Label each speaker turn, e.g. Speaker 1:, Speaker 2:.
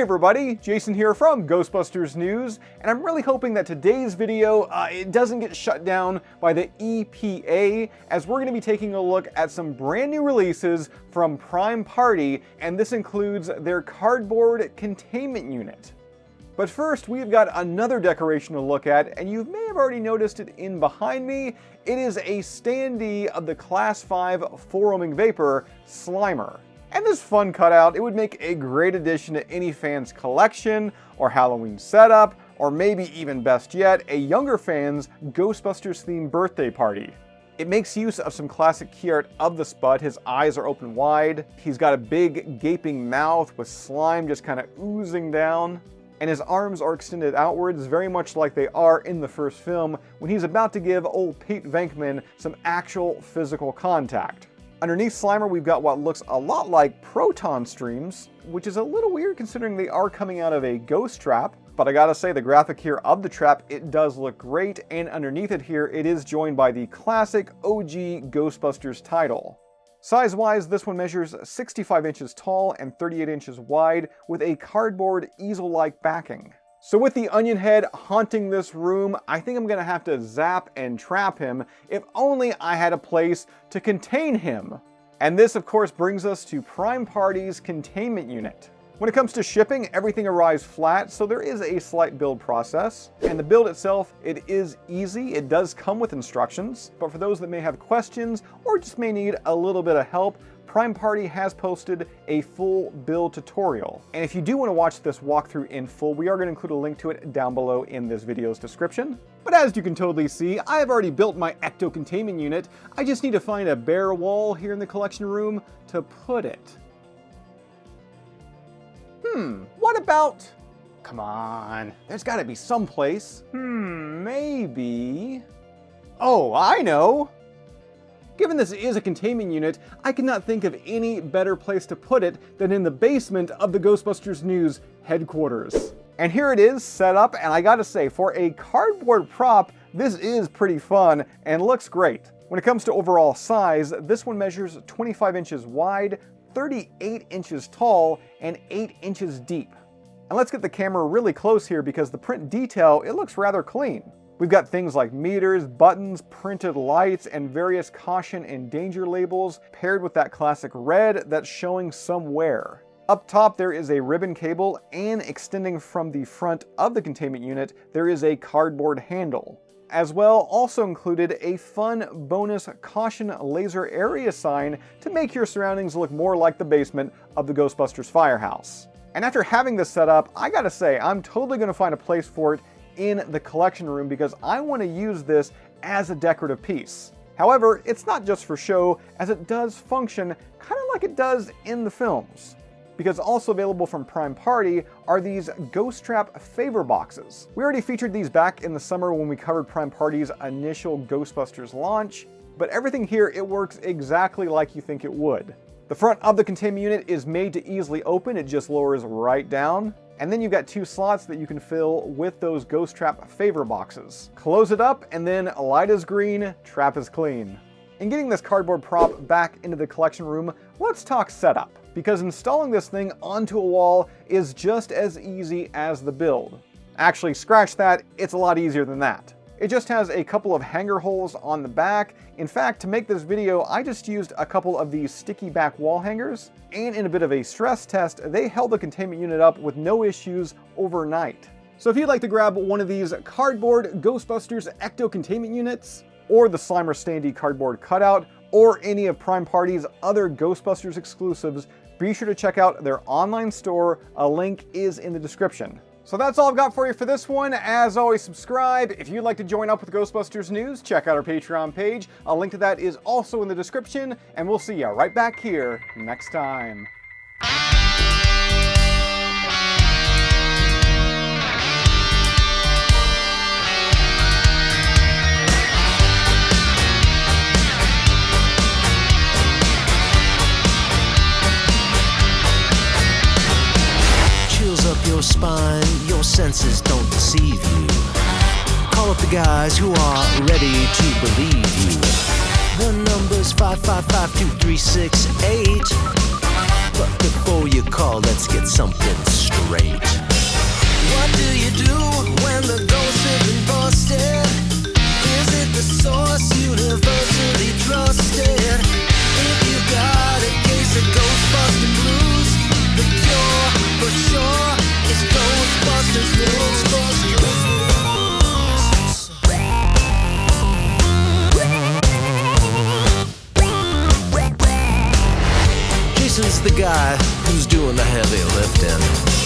Speaker 1: everybody, Jason here from Ghostbusters News, and I'm really hoping that today's video it doesn't get shut down by the EPA, as we're going to be taking a look at some brand new releases from Prime Party, and this includes their cardboard containment unit. But first, we've got another decoration to look at, and you may have already noticed it in behind me. It is a standee of the Class 5 four-ohming vapor, Slimer. And this fun cutout, it would make a great addition to any fan's collection, or Halloween setup, or maybe even best yet, a younger fan's Ghostbusters themed birthday party. It makes use of some classic key art of the Spud. His eyes are open wide, he's got a big gaping mouth with slime just kind of oozing down, and his arms are extended outwards, very much like they are in the first film when he's about to give old Pete Venkman some actual physical contact. Underneath Slimer, we've got what looks a lot like proton streams, which is a little weird considering they are coming out of a ghost trap. But I gotta say, the graphic here of the trap, it does look great, and underneath it here, it is joined by the classic OG Ghostbusters title. Size-wise, this one measures 65 inches tall and 38 inches wide with a cardboard easel-like backing. So with the onion head haunting this room, I think I'm gonna have to zap and trap him, if only I had a place to contain him. And this of course brings us to Prime Party's containment unit. When it comes to shipping, everything arrives flat, so there is a slight build process. And the build itself, it is easy. It does come with instructions, but for those that may have questions or just may need a little bit of help, Prime Party has posted a full build tutorial. And if you do want to watch this walkthrough in full, we are going to include a link to it down below in this video's description. But as you can totally see, I have already built my ecto containment unit. I just need to find a bare wall here in the collection room to put it. What about... Come on, there's got to be some place. Maybe... Oh, I know! Given this is a containment unit, I cannot think of any better place to put it than in the basement of the Ghostbusters News headquarters. And here it is set up, and I gotta say, for a cardboard prop, this is pretty fun and looks great. When it comes to overall size, this one measures 25 inches wide, 38 inches tall, and 8 inches deep. And let's get the camera really close here because the print detail, it looks rather clean. We've got things like meters, buttons, printed lights, and various caution and danger labels paired with that classic red that's showing some wear. Up top there is a ribbon cable, and extending from the front of the containment unit there is a cardboard handle. As well, also included a fun bonus caution laser area sign to make your surroundings look more like the basement of the Ghostbusters firehouse. And after having this set up, I gotta say, I'm totally gonna find a place for it in the collection room because I want to use this as a decorative piece. However, it's not just for show, as it does function kind of like it does in the films. Because also available from Prime Party are these Ghost Trap favor boxes. We already featured these back in the summer when we covered Prime Party's initial Ghostbusters launch, but everything here, it works exactly like you think it would. The front of the containment unit is made to easily open, it just lowers right down. And then you've got two slots that you can fill with those Ghost Trap favor boxes. Close it up, and then light is green, trap is clean. In getting this cardboard prop back into the collection room, let's talk setup. Because installing this thing onto a wall is just as easy as the build. Actually, scratch that, it's a lot easier than that. It just has a couple of hanger holes on the back. In fact, to make this video, I just used a couple of these sticky back wall hangers, and in a bit of a stress test, they held the containment unit up with no issues overnight. So if you'd like to grab one of these cardboard Ghostbusters ecto containment units, or the Slimer standee cardboard cutout, or any of Prime Party's other Ghostbusters exclusives, be sure to check out their online store. A link is in the description. So that's all I've got for you for this one. As always, subscribe. If you'd like to join up with Ghostbusters News, check out our Patreon page. A link to that is also in the description, and we'll see you right back here next time.
Speaker 2: Your spine, your senses don't deceive you. Call up the guys who are ready to believe you. The number's 555-2368. But before you call, let's get something straight. guy who's doing the heavy lifting.